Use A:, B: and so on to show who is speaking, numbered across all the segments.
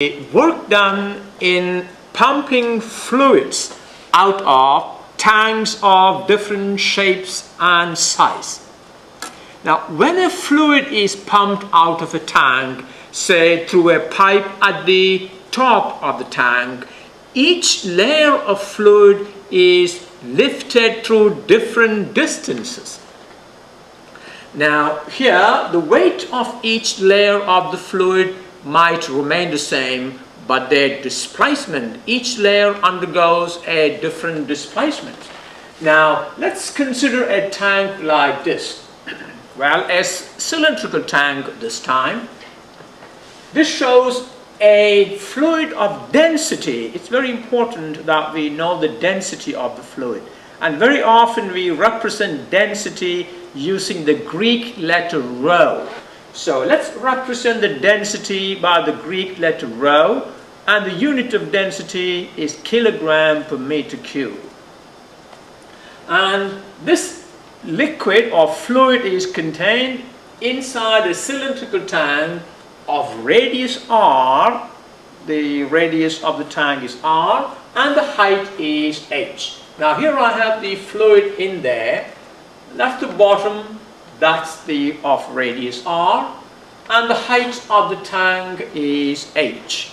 A: work done in pumping fluids out of tanks of different shapes and size. Now, when a fluid is pumped out of a tank, say through a pipe at the top of the tank, each layer of fluid is lifted through different distances. Now, here the weight of each layer of the fluid might remain the same, but their displacement, each layer undergoes a different displacement. Now, let's consider a tank like this. Well, a cylindrical tank this time. This shows a fluid of density. It's very important that we know the density of the fluid. And very often we represent density using the Greek letter rho. So let's represent the density by the Greek letter rho, and the unit of density is kilogram per meter cube. And this liquid or fluid is contained inside a cylindrical tank of radius r. The radius of the tank is r and the height is h. Now here I have the fluid in there. That's the bottom, that's the of radius r, and the height of the tank is h.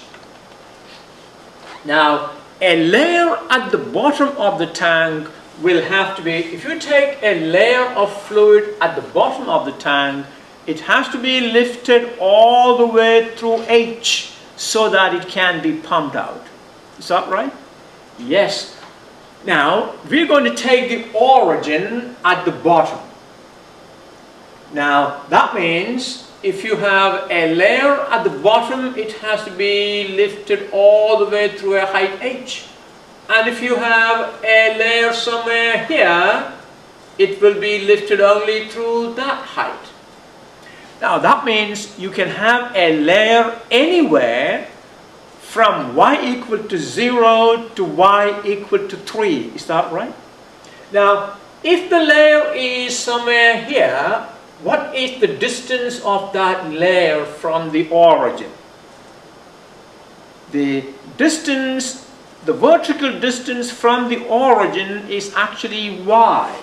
A: Now a layer at the bottom of the tank will have to be, if you take a layer of fluid at the bottom of the tank, it has to be lifted all the way through h so that it can be pumped out. Is that right? Yes. Now, we're going to take the origin at the bottom. Now, that means if you have a layer at the bottom, it has to be lifted all the way through a height h. And if you have a layer somewhere here, it will be lifted only through that height. Now, that means you can have a layer anywhere from y equal to 0 to y equal to 3. Is that right? Now, if the layer is somewhere here, what is the distance of that layer from the origin? The distance, the vertical distance from the origin is actually y.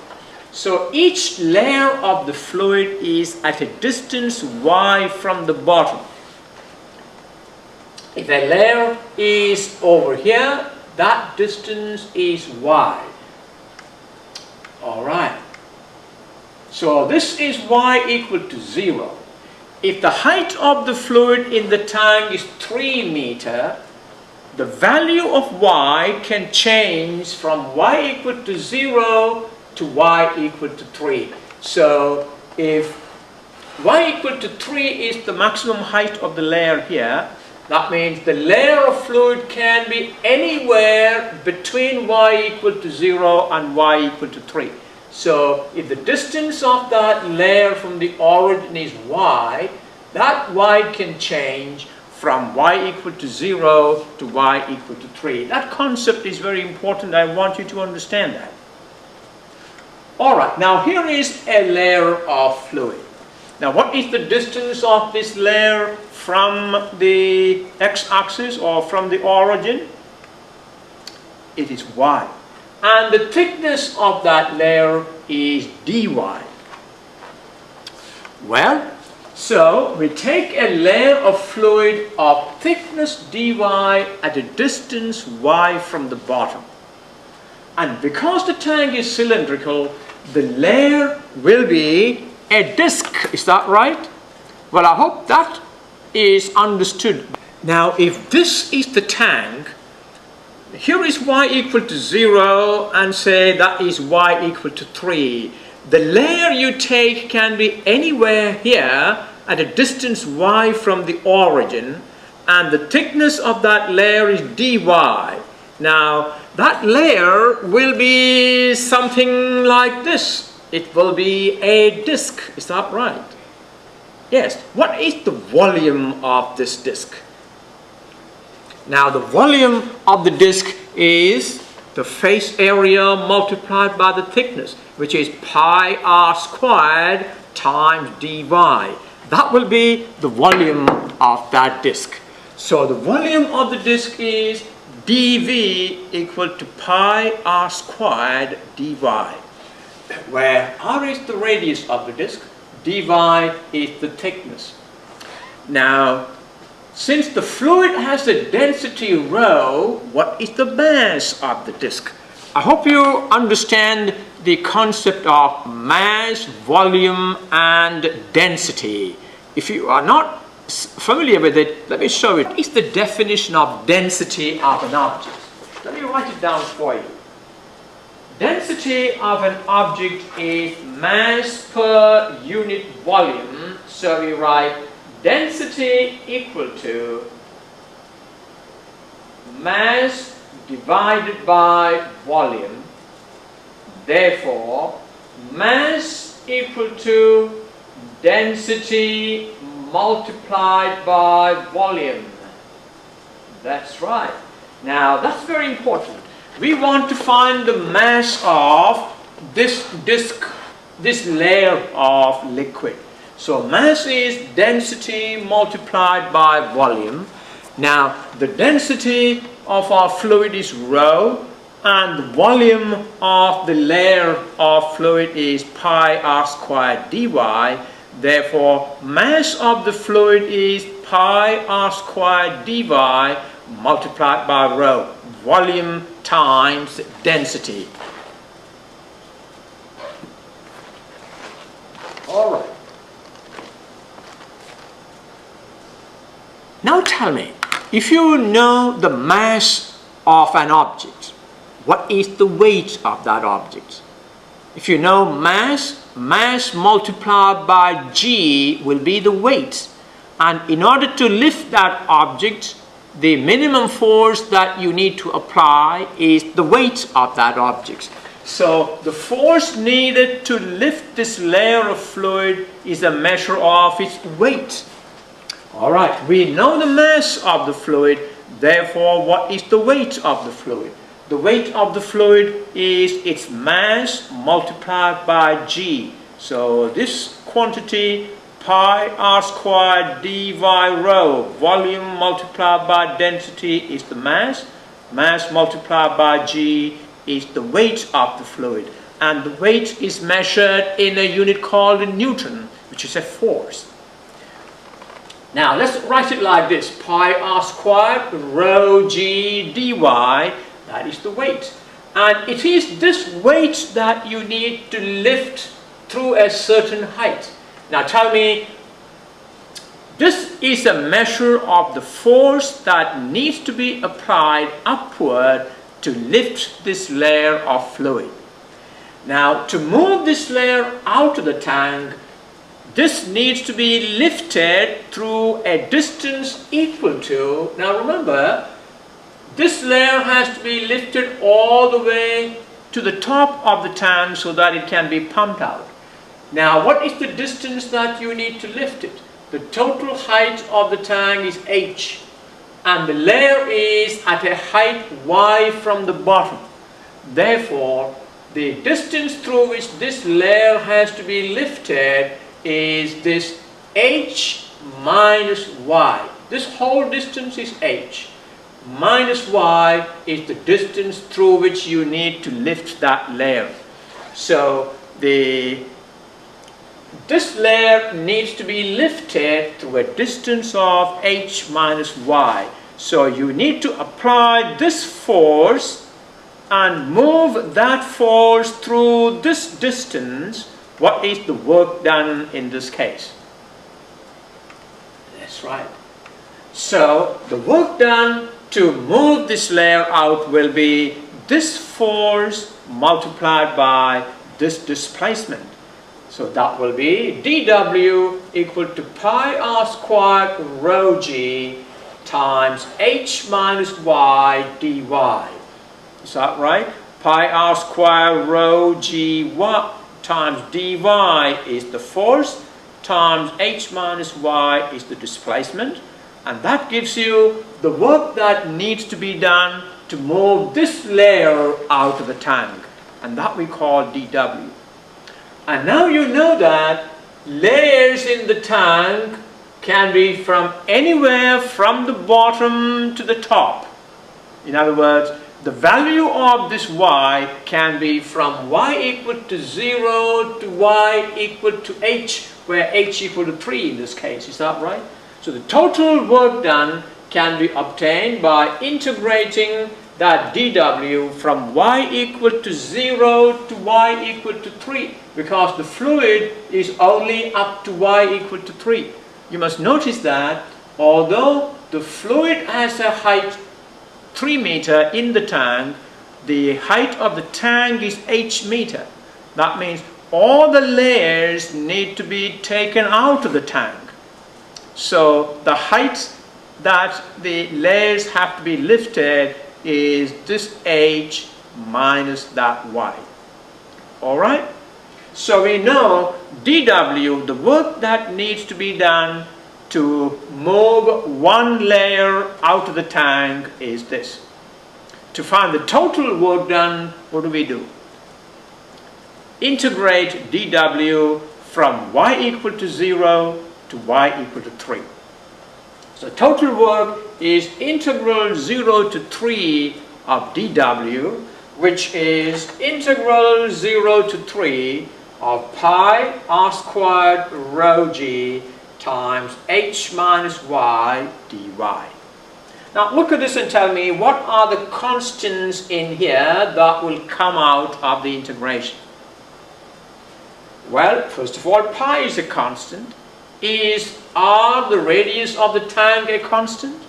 A: So each layer of the fluid is at a distance y from the bottom. If a layer is over here, that distance is y. Alright. So this is y equal to 0. If the height of the fluid in the tank is 3 meters, the value of y can change from y equal to 0 to y equal to 3. So if y equal to 3 is the maximum height of the layer here, that means the layer of fluid can be anywhere between y equal to 0 and y equal to 3. So if the distance of that layer from the origin is y, that y can change from y equal to 0 to y equal to 3. That concept is very important. I want you to understand that. Alright, now here is a layer of fluid. Now what is the distance of this layer from the x-axis or from the origin? It is y. And the thickness of that layer is dy. Well, so we take a layer of fluid of thickness dy at a distance y from the bottom. And because the tank is cylindrical, the layer will be a disc. Is that right? Well, I hope that is understood. Now, if this is the tank, here is y equal to 0 and say that is y equal to 3. The layer you take can be anywhere here at a distance y from the origin, and the thickness of that layer is dy. Now, that layer will be something like this. It will be a disc. Is that right? Yes. What is the volume of this disc? Now, the volume of the disc is the face area multiplied by the thickness, which is pi r squared times dy. That will be the volume of that disc. So the volume of the disk is dV equal to pi r squared dy, where r is the radius of the disk, dy is the thickness. Now, since the fluid has a density rho, what is the mass of the disk? I hope you understand the concept of mass, volume, and density. If you are not familiar with it, let me show you. What is the definition of density of an object? Let me write it down for you. Density of an object is mass per unit volume. So we write density equal to mass divided by volume. Therefore, mass equal to density multiplied by volume. That's right. Now, that's very important. We want to find the mass of this disk, this layer of liquid. So mass is density multiplied by volume. Now, the density of our fluid is rho, and the volume of the layer of fluid is pi r squared dy. Therefore, mass of the fluid is pi r squared dy multiplied by rho, volume times density. All right. Now tell me, if you know the mass of an object, what is the weight of that object? If you know mass multiplied by g will be the weight. And in order to lift that object, the minimum force that you need to apply is the weight of that object. So the force needed to lift this layer of fluid is a measure of its weight. Alright, we know the mass of the fluid, therefore what is the weight of the fluid? The weight of the fluid is its mass multiplied by g. So this quantity, pi r squared dy rho, volume multiplied by density is the mass. Mass multiplied by g is the weight of the fluid. And the weight is measured in a unit called Newton, which is a force. Now let's write it like this, pi r squared rho g dy, that is the weight. And it is this weight that you need to lift through a certain height. Now tell me, this is a measure of the force that needs to be applied upward to lift this layer of fluid. Now to move this layer out of the tank, this needs to be lifted through a distance equal to, now remember, this layer has to be lifted all the way to the top of the tank so that it can be pumped out. Now what is the distance that you need to lift it? The total height of the tank is h, and the layer is at a height y from the bottom. Therefore, the distance through which this layer has to be lifted is this h minus y. This whole distance is h. Minus y is the distance through which you need to lift that layer. So this layer needs to be lifted through a distance of h minus y. So you need to apply this force and move that force through this distance. What is the work done in this case? That's right. So the work done to move this layer out will be this force multiplied by this displacement. So that will be dW equal to pi r squared rho g times h minus y dy. Is that right? Pi r squared rho g times dy is the force, times h minus y is the displacement, and that gives you the work that needs to be done to move this layer out of the tank, and that we call dW. And now you know that layers in the tank can be from anywhere from the bottom to the top. In other words, the value of this y can be from y equal to 0 to y equal to h, where h equal to 3 in this case. Is that right? So the total work done can be obtained by integrating that dw from y equal to 0 to y equal to 3, because the fluid is only up to y equal to 3. You must notice that although the fluid has a height 3 meter in the tank, the height of the tank is h meter. That means all the layers need to be taken out of the tank. So the height that the layers have to be lifted is this h minus that y. Alright? So we know dw, the work that needs to be done to move one layer out of the tank, is this. To find the total work done, what do? Integrate dw from y equal to 0 to y equal to 3. So total work is integral 0 to 3 of dw, which is integral 0 to 3 of pi r squared rho g times h minus y dy. Now look at this and tell me, what are the constants in here that will come out of the integration? Well, first of all, pi is a constant. Is r, the radius of the tank, a constant?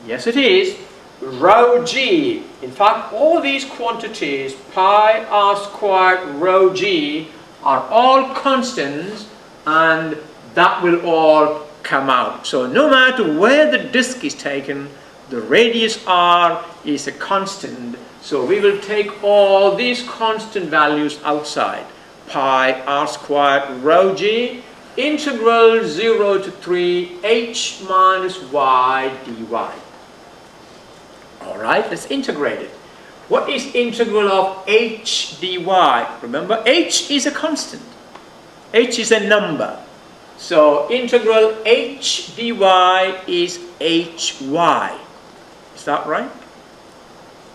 A: Yes, it is. Rho g, in fact all these quantities, pi r squared rho g, are all constants, and that will all come out. So no matter where the disk is taken, the radius r is a constant. So we will take all these constant values outside. Pi r squared rho g, integral 0 to 3 h minus y dy. Alright, let's integrate it. What is integral of h dy? Remember, h is a constant. H is a number. So integral h dy is hy. Is that right?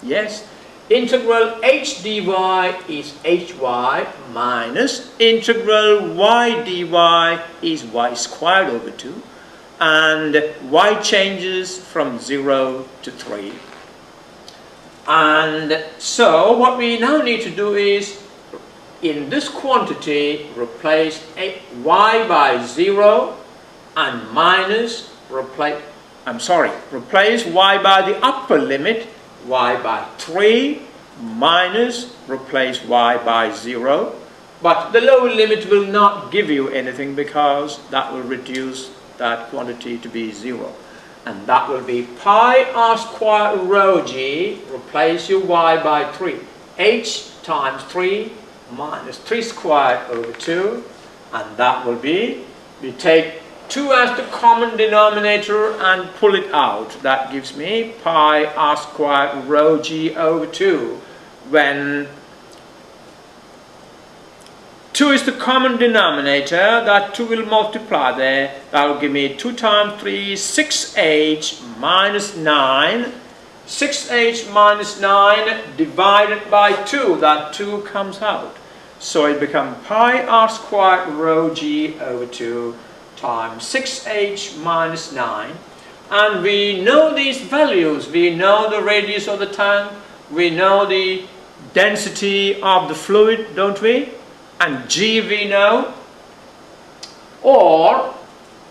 A: Yes. Integral h dy is hy minus integral y dy is y squared over 2. And y changes from 0 to 3. And so what we now need to do is, in this quantity, replace y by 0 and minus, replace y by the upper limit, y by 3, minus, replace y by 0. But the lower limit will not give you anything, because that will reduce that quantity to be 0. And that will be pi r squared rho g, replace your y by 3, h times 3 minus 3 squared over 2, and that will be, we take 2 as the common denominator and pull it out. That gives me pi r squared rho g over 2. When 2 is the common denominator, that 2 will multiply there. That will give me 2 times 3, 6h minus 9. 6h minus 9 divided by 2, that 2 comes out. So it becomes pi r squared rho g over 2 times 6h minus 9. And we know these values. We know the radius of the tank. We know the density of the fluid, don't we? And g we know. Or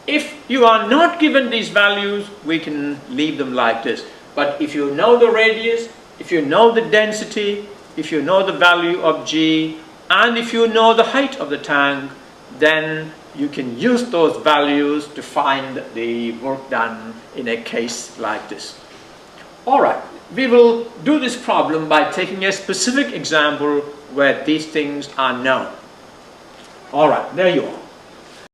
A: if you are not given these values, we can leave them like this. But if you know the radius, if you know the density, if you know the value of g, and if you know the height of the tank, then you can use those values to find the work done in a case like this. Alright, we will do this problem by taking a specific example where these things are known. Alright, there you are.